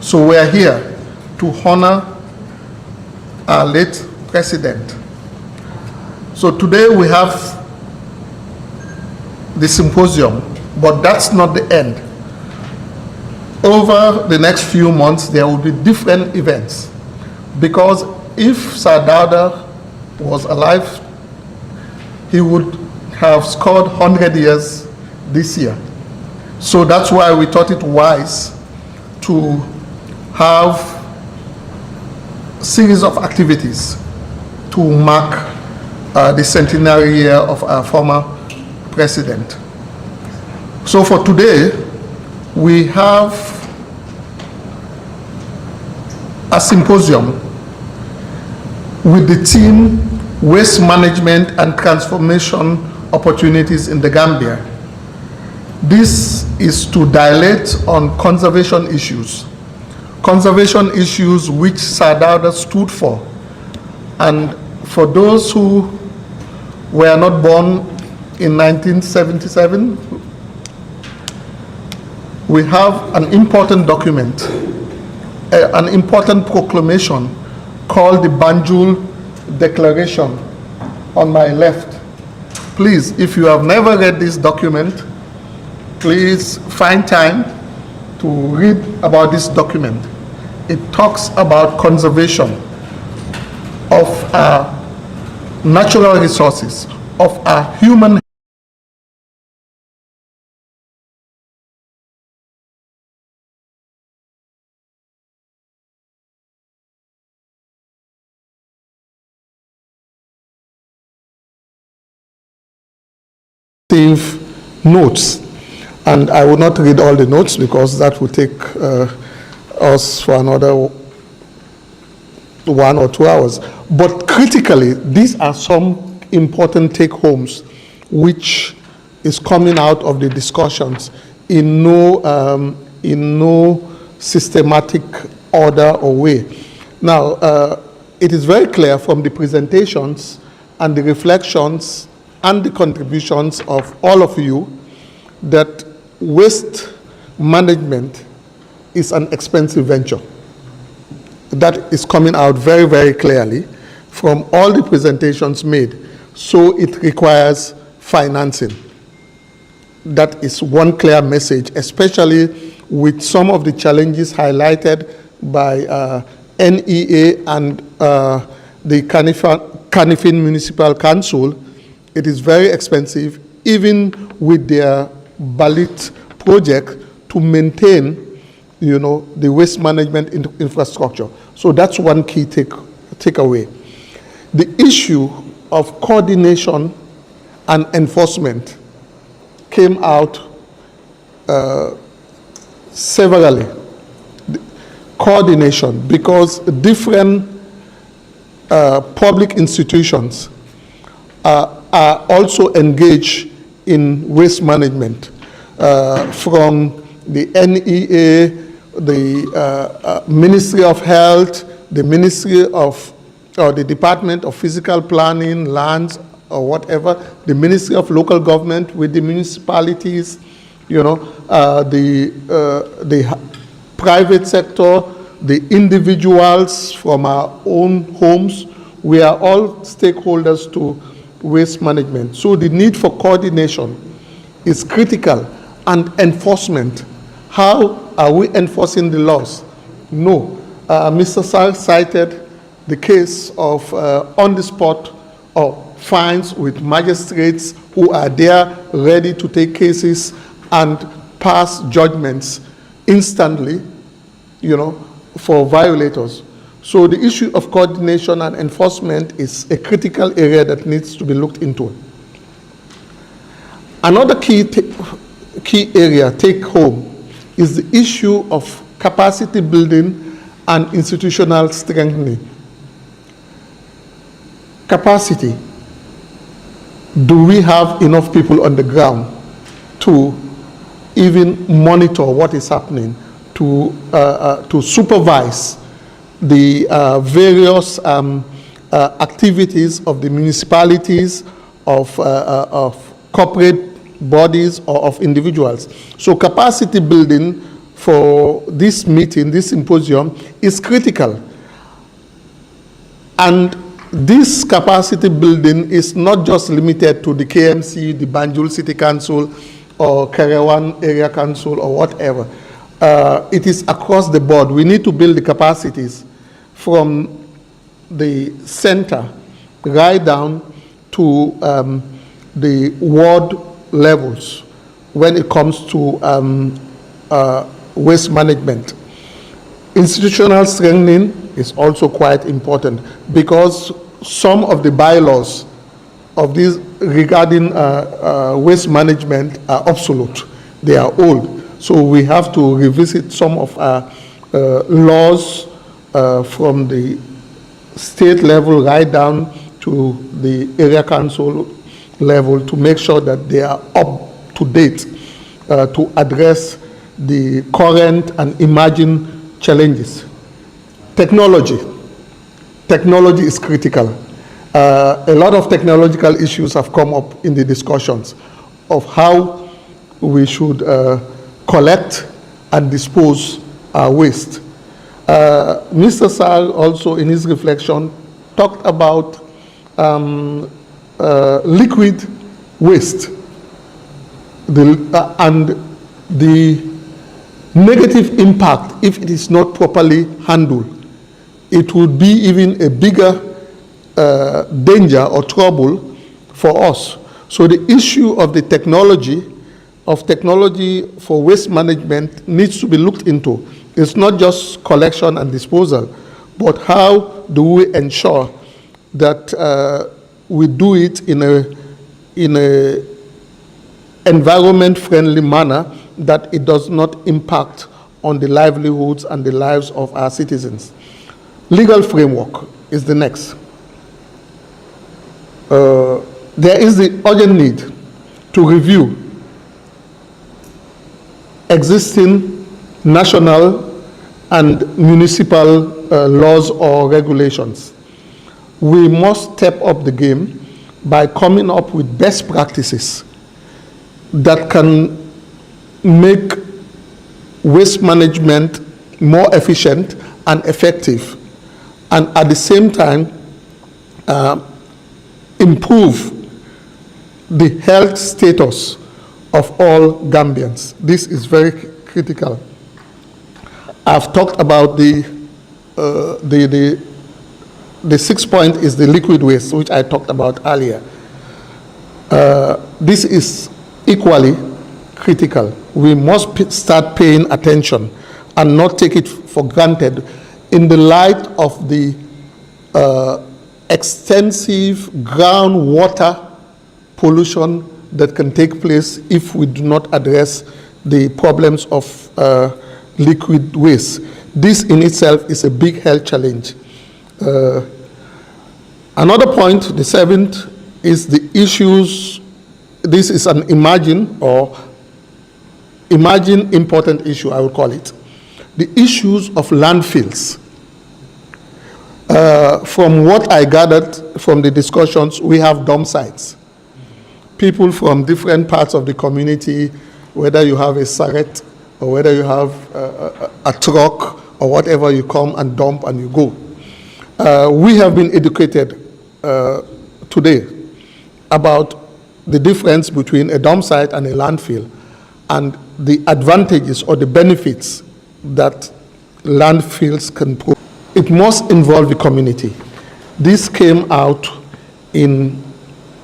So we are here to honor our late president. So today we have the symposium, but that's not the end. Over the next few months, there will be different events, because if Sir Dawda was alive, he would have scored 100 years this year. So that's why we thought it wise to have a series of activities to mark the centenary year of our former president. So for today, we have a symposium with the theme Waste Management and Transformation Opportunities in the Gambia. This is to dilate on conservation issues which Sir Dawda stood for. And for those who were not born in 1977, we have an important document, an important proclamation called the Banjul Declaration on my left. Please, if you have never read this document, please find time to read about this document. It talks about conservation of our natural resources, of our human notes. And I will not read all the notes because that will take us for another 1 or 2 hours. But critically, these are some important take-homes which is coming out of the discussions in no systematic order or way. Now, it is very clear from the presentations and the reflections and the contributions of all of you that waste management is an expensive venture. That is coming out very, very clearly from all the presentations made. So it requires financing. That is one clear message, especially with some of the challenges highlighted by NEA and the Kanifing Municipal Council. It is very expensive, even with their ballot project, to maintain, the waste management infrastructure. So that's one key takeaway. The issue of coordination and enforcement came out severally. Coordination, because different public institutions are also engaged in waste management, from the NEA, the Ministry of Health, the Ministry of, or the Department of Physical Planning, Lands, or whatever, the Ministry of Local Government with the municipalities, the private sector, the individuals from our own homes. We are all stakeholders to waste management. So the need for coordination is critical, and enforcement. How are we enforcing the laws? No. Mr. Sar cited the case of on-the-spot or fines with magistrates who are there ready to take cases and pass judgments instantly, for violators. So the issue of coordination and enforcement is a critical area that needs to be looked into. Another key area, take home, is the issue of capacity building and institutional strengthening. Capacity. Do we have enough people on the ground to even monitor what is happening, to supervise the various activities of the municipalities, of corporate bodies, or of individuals? So capacity building for this meeting, this symposium, is critical. And this capacity building is not just limited to the KMC, the Banjul City Council, or Kerewan Area Council, or whatever. It is across the board. We need to build the capacities from the center right down to the ward levels when it comes to waste management. Institutional strengthening is also quite important because some of the bylaws of these regarding waste management are obsolete. They are old. So we have to revisit some of our laws from the state level right down to the area council level to make sure that they are up to date to address the current and emerging challenges. Technology is critical. A lot of technological issues have come up in the discussions of how we should collect and dispose our waste. Mr. Sal also in his reflection talked about liquid waste and the negative impact if it is not properly handled. It would be even a bigger danger or trouble for us. So the issue of the technology for waste management needs to be looked into. It's not just collection and disposal, but how do we ensure that we do it in a environment-friendly manner, that it does not impact on the livelihoods and the lives of our citizens. Legal framework is the next. There is the urgent need to review existing national and municipal laws or regulations. We must step up the game by coming up with best practices that can make waste management more efficient and effective, and at the same time improve the health status of all Gambians. This is very critical. I've talked about the 6th point is the liquid waste, which I talked about earlier. This is equally critical. We must start paying attention and not take it for granted in the light of the extensive groundwater pollution that can take place if we do not address the problems of liquid waste. This in itself is a big health challenge. Another point, the 7th, is the issues. This is an emerging important issue, I would call it. The issues of landfills. From what I gathered from the discussions, we have dump sites. People from different parts of the community, whether you have a sarret or whether you have a truck or whatever, you come and dump and you go. We have been educated today about the difference between a dump site and a landfill and the advantages or the benefits that landfills can provide. It must involve the community. This came out in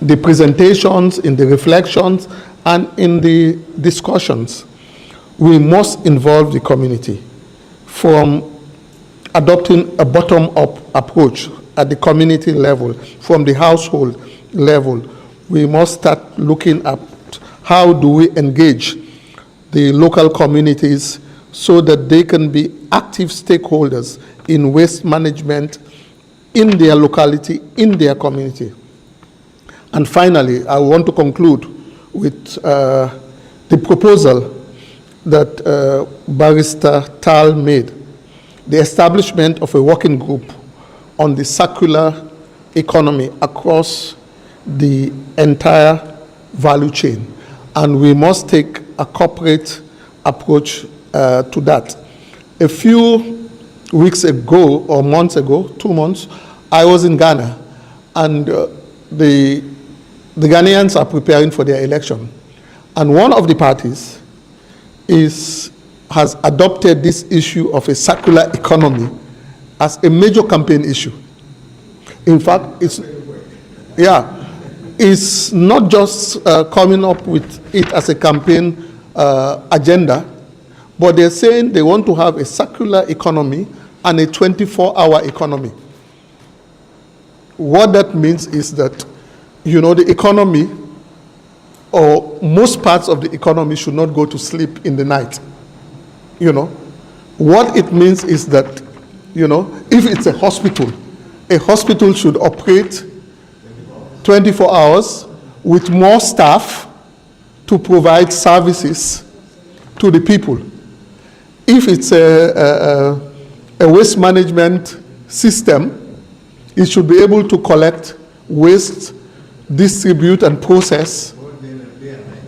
the presentations, in the reflections, and in the discussions. We must involve the community from adopting a bottom-up approach at the community level, from the household level. We must start looking at how do we engage the local communities so that they can be active stakeholders in waste management in their locality, in their community. And finally, I want to conclude with the proposal that Barrister Tal made, the establishment of a working group on the circular economy across the entire value chain. And we must take a corporate approach to that. A few weeks ago or months ago, 2 months, I was in Ghana, and the Ghanaians are preparing for their election. And one of the parties has adopted this issue of a circular economy as a major campaign issue. In fact, it's not just coming up with it as a campaign agenda, but they're saying they want to have a circular economy and a 24-hour economy. What that means is that, the economy, or most parts of the economy, should not go to sleep in the night. What it means is that, if it's a hospital should operate 24 hours with more staff to provide services to the people. If it's a waste management system, it should be able to collect waste, distribute and process.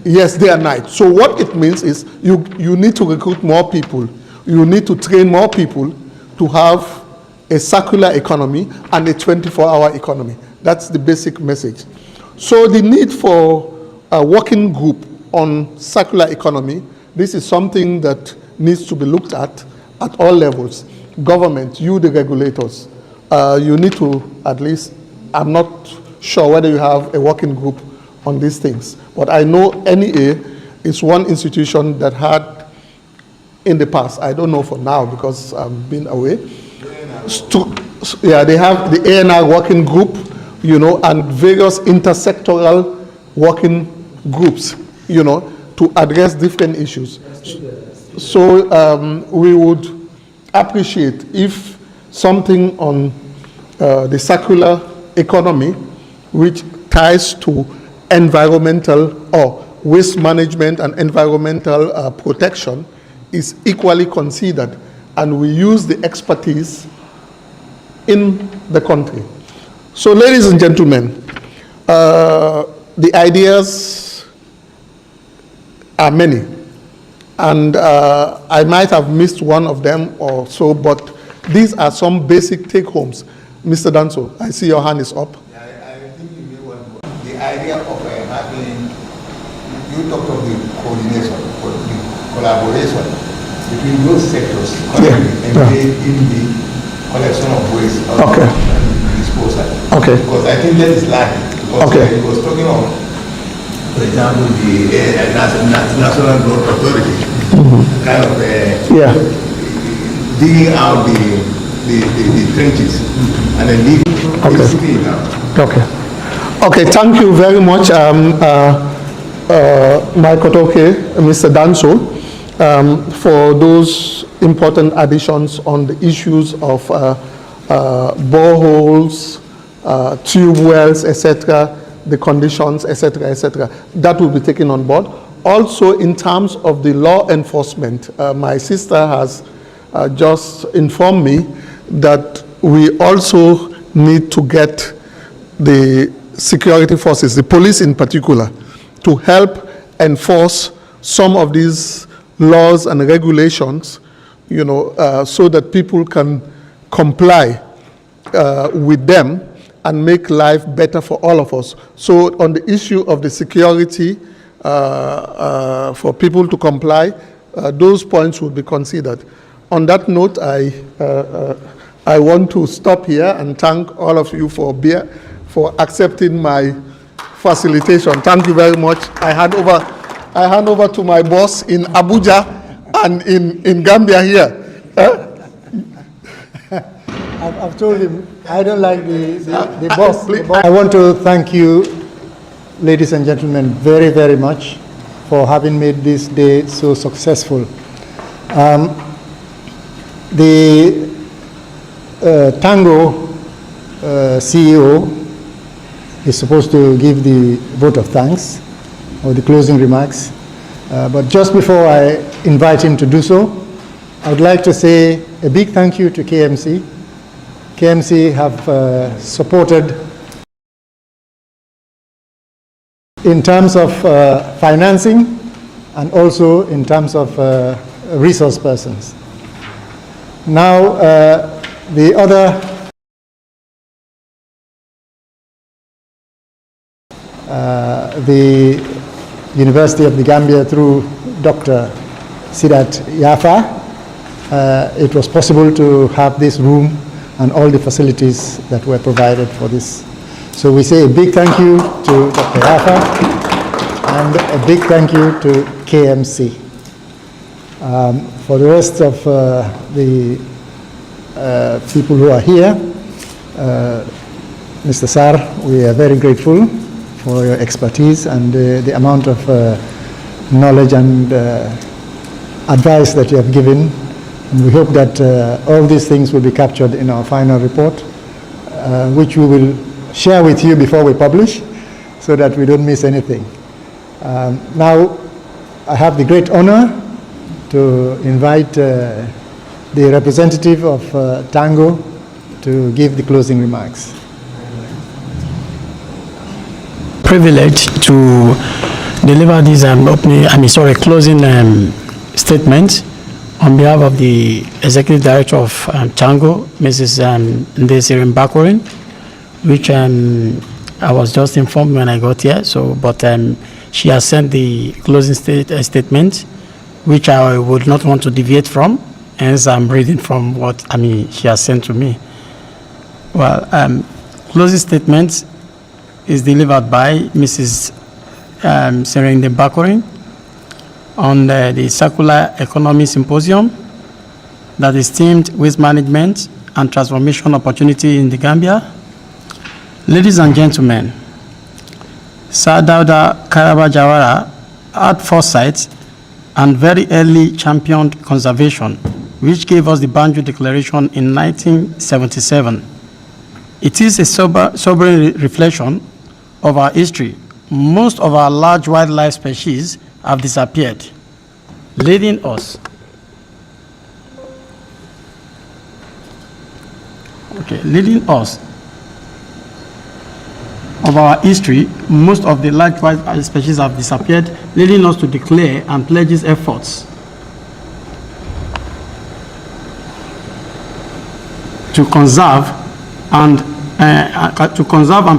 Yes, day and night. So what it means is you need to recruit more people. You need to train more people to have a circular economy and a 24-hour economy. That's the basic message. So the need for a working group on circular economy, this is something that needs to be looked at all levels. Government, you the regulators, you need to at least, I'm not sure whether you have a working group on these things, but I know NEA is one institution that had in the past, I don't know for now because I've been away, they have the ANR working group, and various intersectoral working groups, to address different issues. So we would appreciate if something on the circular economy, which ties to environmental or waste management and environmental protection, is equally considered, and we use the expertise in the country. So, ladies and gentlemen, the ideas are many, and I might have missed one of them or so, but these are some basic take-homes. Mr. Danso, I see your hand is up. Yeah, I think you may want to. The idea of having, you talked of the coordination, or the collaboration between those sectors engaged in the collection of waste and disposal. Okay. Because I think that is lacking. Because he was talking of, for example, the National Growth Authority, kind of digging out the trenches and then leaving it out. Okay, thank you very much, Mr. Danso, for those important additions on the issues of boreholes, tube wells, etc., the conditions, etc., etc. That will be taken on board. Also, in terms of the law enforcement, my sister has just informed me that we also need to get the security forces, the police in particular, to help enforce some of these laws and regulations, so that people can comply with them and make life better for all of us. So on the issue of the security for people to comply, those points will be considered. On that note, I want to stop here and thank all of you for accepting my facilitation. Thank you very much. I hand over to my boss in Abuja and in Gambia here. I've told him I don't like the boss. I want to thank you, ladies and gentlemen, very, very much for having made this day so successful. The Tango CEO is supposed to give the vote of thanks or the closing remarks. But just before I invite him to do so, I would like to say a big thank you to KMC. KMC have supported in terms of financing and also in terms of resource persons. Now, the other the University of the Gambia through Dr. Sidat Yafa, it was possible to have this room and all the facilities that were provided for this. So we say a big thank you to Dr. Yafa and a big thank you to KMC. For the rest of the people who are here, Mr. Sar, we are very grateful for your expertise and the amount of knowledge and advice that you have given. And we hope that all these things will be captured in our final report, which we will share with you before we publish, so that we don't miss anything. Now, I have the great honor to invite the representative of Tango to give the closing remarks. Privilege to deliver this closing statement on behalf of the Executive Director of Tango, Mrs. Ndesirin Bakorin, which I was just informed when I got here. So, but she has sent the closing statement, which I would not want to deviate from, hence I'm reading from what she has sent to me. Well, closing statement is delivered by Mrs. Serende Bakorin on the Circular Economy Symposium that is themed Waste Management and Transformation Opportunity in the Gambia. Ladies and gentlemen, Sir Dawda Kairaba Jawara had foresight and very early championed conservation, which gave us the Banjul Declaration in 1977. It is a sobering reflection of our history. Most of our large wildlife species have disappeared, leading us of our history, most of the large wildlife species have disappeared, leading us to declare and pledge these efforts to conserve and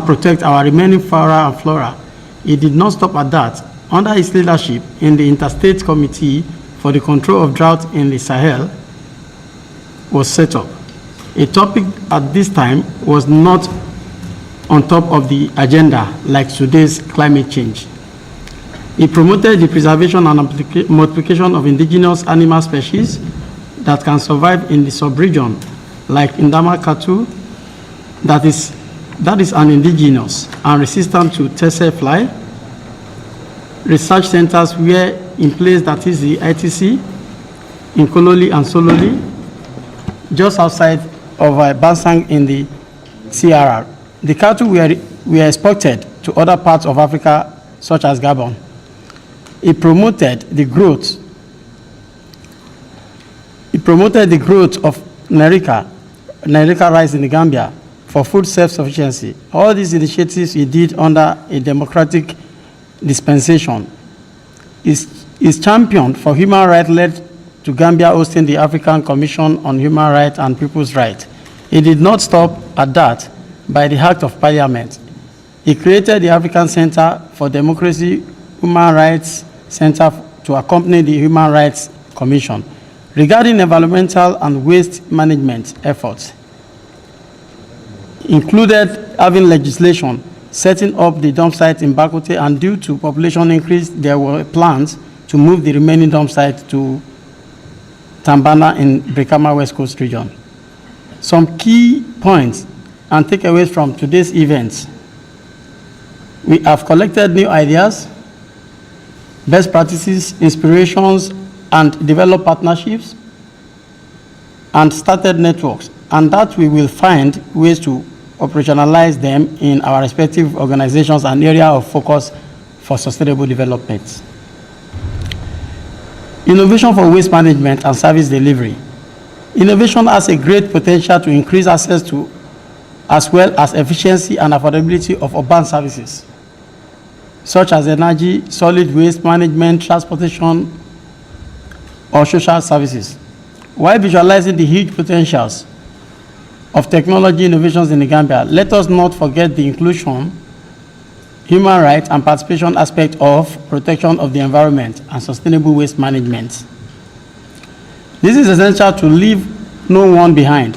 protect our remaining fauna and flora. It did not stop at that. Under his leadership in the Interstate Committee for the Control of Drought in the Sahel was set up. A topic at this time was not on top of the agenda like today's climate change. He promoted the preservation and multiplication of indigenous animal species that can survive in the sub-region, like Indama cattle, that is an indigenous and resistant to tsetse fly. Research centers were in place, that is the ITC, in Kololi and Sololi, just outside of Bansang in the CRR. The cattle were exported to other parts of Africa, such as Gabon. It promoted the growth of Nerika rice in the Gambia for food self-sufficiency. All these initiatives he did under a democratic dispensation. Is championed for human rights led to Gambia hosting the African Commission on Human Rights and People's Rights. He did not stop at that. By the Act of Parliament, he created the African Center for Democracy Human Rights Center to accompany the Human Rights Commission regarding environmental and waste management efforts. Included having legislation setting up the dump site in Bakote, and due to population increase, there were plans to move the remaining dump site to Tambana in Brikama West Coast region. Some key points and takeaways from today's events. We have collected new ideas, best practices, inspirations, and developed partnerships, and started networks, and that we will find ways to operationalize them in our respective organizations and area of focus for sustainable development. Innovation for waste management and service delivery. Innovation has a great potential to increase access to, as well as efficiency and affordability of urban services, such as energy, solid waste management, transportation, or social services. While visualizing the huge potentials of technology innovations in the Gambia, let us not forget the inclusion, human rights, and participation aspect of protection of the environment and sustainable waste management. This is essential to leave no one behind,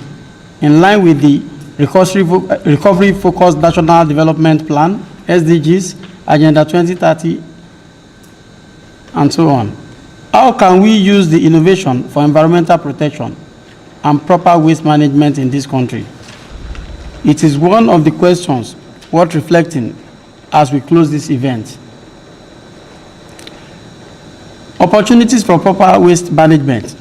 in line with the Recovery-Focused National Development Plan, SDGs, Agenda 2030, and so on. How can we use the innovation for environmental protection and proper waste management in this country? It is one of the questions worth reflecting as we close this event. Opportunities for proper waste management.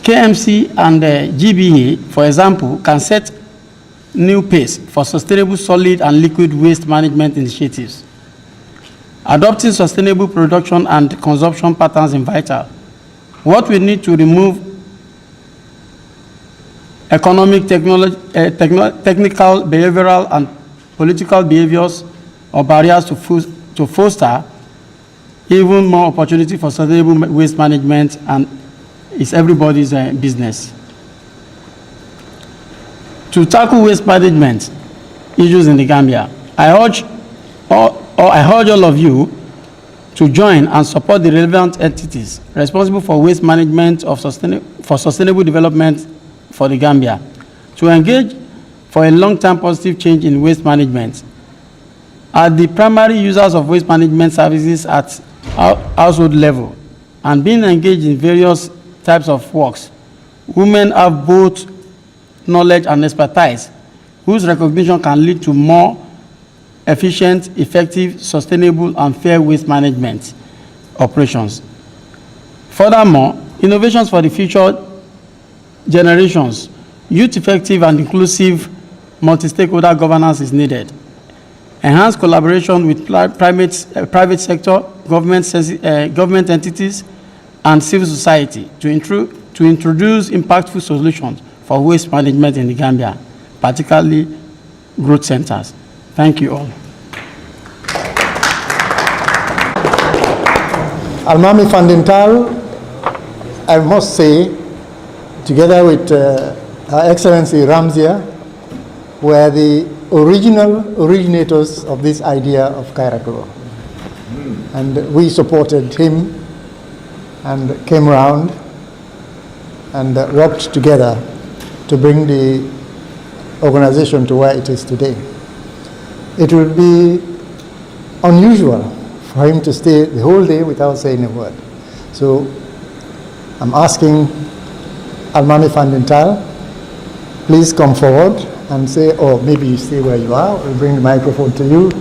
KMC and GBA, for example, can set new pace for sustainable solid and liquid waste management initiatives. Adopting sustainable production and consumption patterns is vital. What we need to remove economic, technical, behavioral, and political behaviors or barriers to foster even more opportunity for sustainable waste management, and it's everybody's business. To tackle waste management issues in the Gambia, I urge all of you to join and support the relevant entities responsible for waste management for sustainable development for the Gambia, to engage for a long-term positive change in waste management. At the primary users of waste management services at household level and being engaged in various types of works, women have both knowledge and expertise whose recognition can lead to more efficient, effective, sustainable, and fair waste management operations. Furthermore, innovations for the future generations, youth-effective and inclusive multi-stakeholder governance is needed. Enhanced collaboration with private sector, government entities, and civil society to introduce impactful solutions for waste management in the Gambia, particularly growth centers. Thank you all. Almami Fandintal, I must say, together with Her Excellency Ramzia, were the originators of this idea of Kairaclo. And we supported him and came around and worked together to bring the organization to where it is today. It would be unusual for him to stay the whole day without saying a word. So I'm asking Almami Fandintal, please come forward and say, or maybe you stay where you are, we'll bring the microphone to you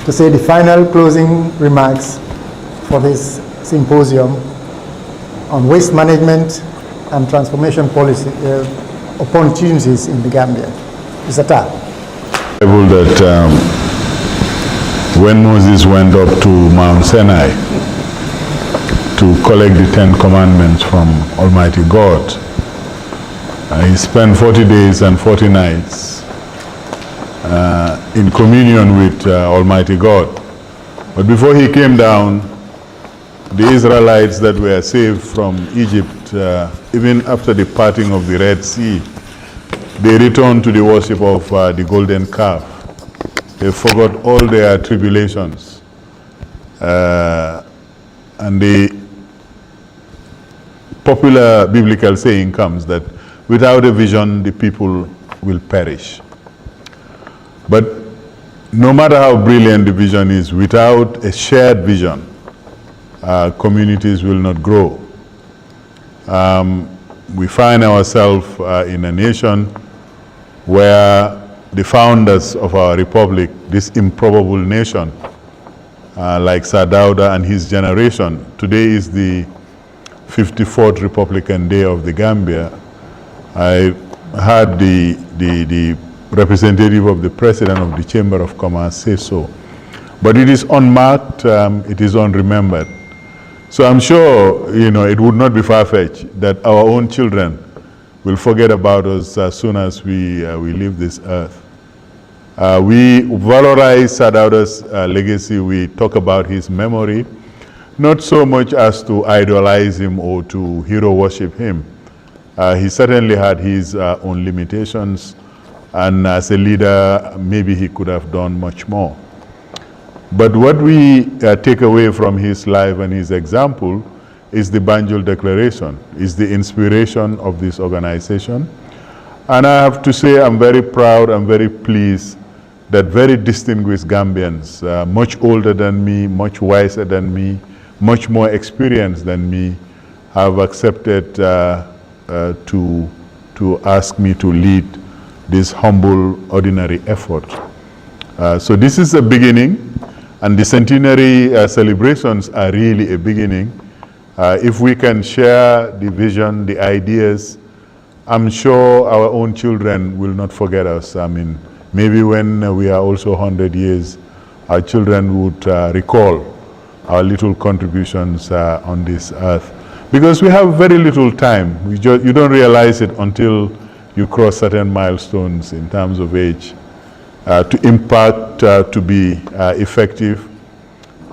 to say the final closing remarks for this symposium on waste management and transformation policy opportunities in the Gambia. Mr. Tal. That when Moses went up to Mount Sinai to collect the 10 commandments from Almighty God, he spent 40 days and 40 nights in communion with Almighty God. But before he came down, the Israelites that were saved from Egypt, even after the parting of the Red Sea, they returned to the worship of the golden calf. They forgot all their tribulations. And the popular biblical saying comes that without a vision, the people will perish. But no matter how brilliant the vision is, without a shared vision, communities will not grow. We find ourselves in a nation where the founders of our republic, this improbable nation, like Sir Dawda and his generation, today is the 54th Republican Day of the Gambia. I heard the representative of the president of the Chamber of Commerce say so. But it is unmarked, it is unremembered. So I'm sure, it would not be far-fetched that our own children will forget about us as soon as we leave this earth. We valorize Sir Dawda's legacy, we talk about his memory, not so much as to idolize him or to hero worship him. He certainly had his own limitations, and as a leader, maybe he could have done much more. But what we take away from his life and his example is the Banjul Declaration, is the inspiration of this organization. And I have to say I'm very proud, I'm very pleased that very distinguished Gambians, much older than me, much wiser than me, much more experienced than me, have accepted to ask me to lead this humble, ordinary effort. So this is a beginning, and the centenary celebrations are really a beginning. If we can share the vision, the ideas, I'm sure our own children will not forget us. I mean, maybe when we are also 100 years, our children would recall our little contributions on this earth. Because we have very little time. You don't realize it until you cross certain milestones in terms of age. To impact, to be effective.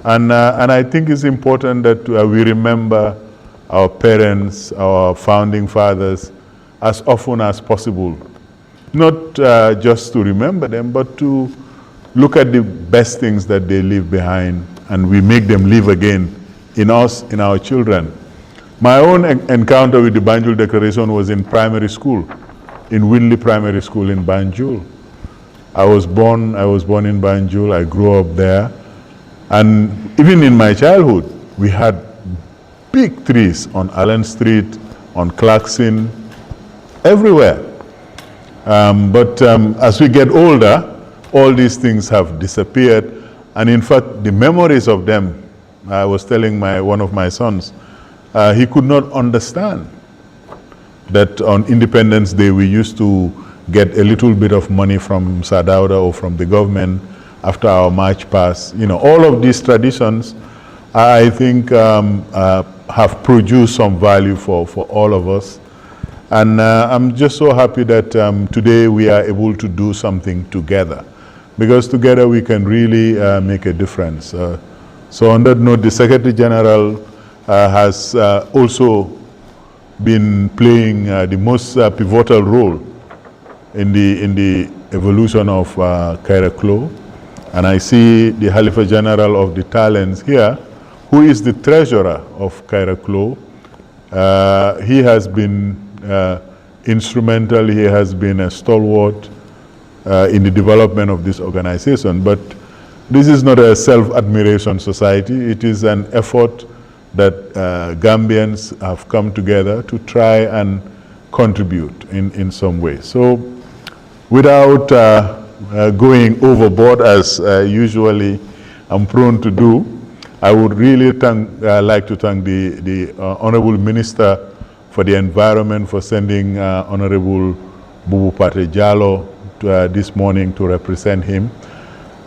And I think it's important that we remember our parents, our founding fathers, as often as possible. Not just to remember them, but to look at the best things that they leave behind, and we make them live again in us, in our children. My own encounter with the Banjul Declaration was in primary school, in Winley Primary School in Banjul. I was born in Banjul, I grew up there. And even in my childhood, we had big trees on Allen Street, on Clarkson, everywhere. But as we get older, all these things have disappeared. And in fact, the memories of them, I was telling one of my sons, he could not understand that on Independence Day we used to get a little bit of money from Sadauda or from the government after our march past. You know, all of these traditions, I think, have produced some value for all of us. And I'm just so happy that today we are able to do something together, because together we can really make a difference. So on that note, the Secretary General has also been playing the most pivotal role in the evolution of Kairaclo. And I see the Halifa General of the Talents here, who is the treasurer of Kairaclo. He has been instrumental, he has been a stalwart in the development of this organization. But this is not a self-admiration society, it is an effort that Gambians have come together to try and contribute in some way. So without going overboard, as usually I'm prone to do, I would really like to thank the Honorable Minister for the Environment for sending Honorable Bubu Pate Jallo this morning to represent him.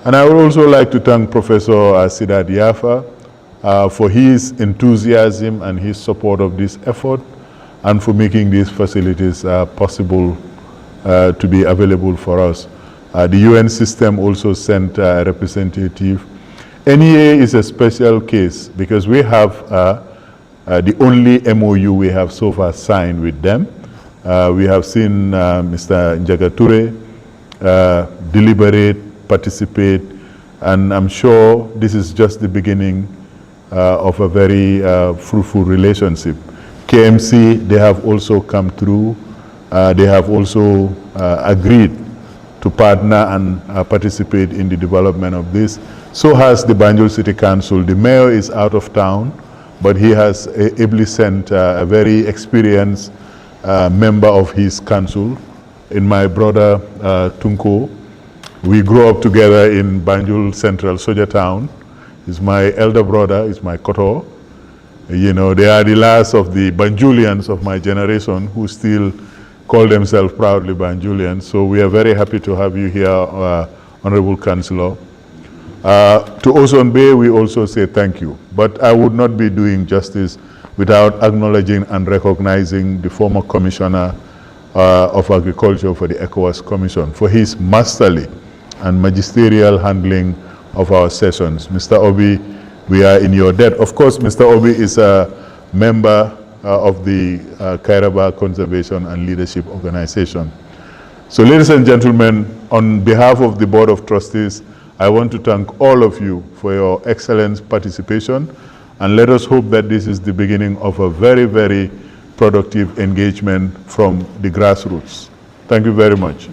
And I would also like to thank Professor Sidat Yafa for his enthusiasm and his support of this effort, and for making these facilities possible to be available for us. The UN system also sent a representative. NEA is a special case because we have the only MOU we have so far signed with them. We have seen Mr. Njagature deliberate, participate, and I'm sure this is just the beginning of a very fruitful relationship. KMC, they have also come through. They have also agreed to partner and participate in the development of this. So has the Banjul City Council. The mayor is out of town, but he has ably sent a very experienced member of his council, in my brother Tunko. We grew up together in Banjul Central, Soja Town. He's my elder brother, he's my koto. You know, they are the last of the Banjulians of my generation who still call themselves proudly Banjulians. So we are very happy to have you here, Honorable Councillor. To Ozone Bay, we also say thank you. But I would not be doing justice without acknowledging and recognizing the former Commissioner of Agriculture for the ECOWAS Commission for his masterly and magisterial handling of our sessions. Mr. Obi, we are in your debt. Of course, Mr. Obi is a member of the Kairaclo Conservation and Leadership Organization. So ladies and gentlemen, on behalf of the Board of Trustees, I want to thank all of you for your excellent participation, and let us hope that this is the beginning of a very, very productive engagement from the grassroots. Thank you very much.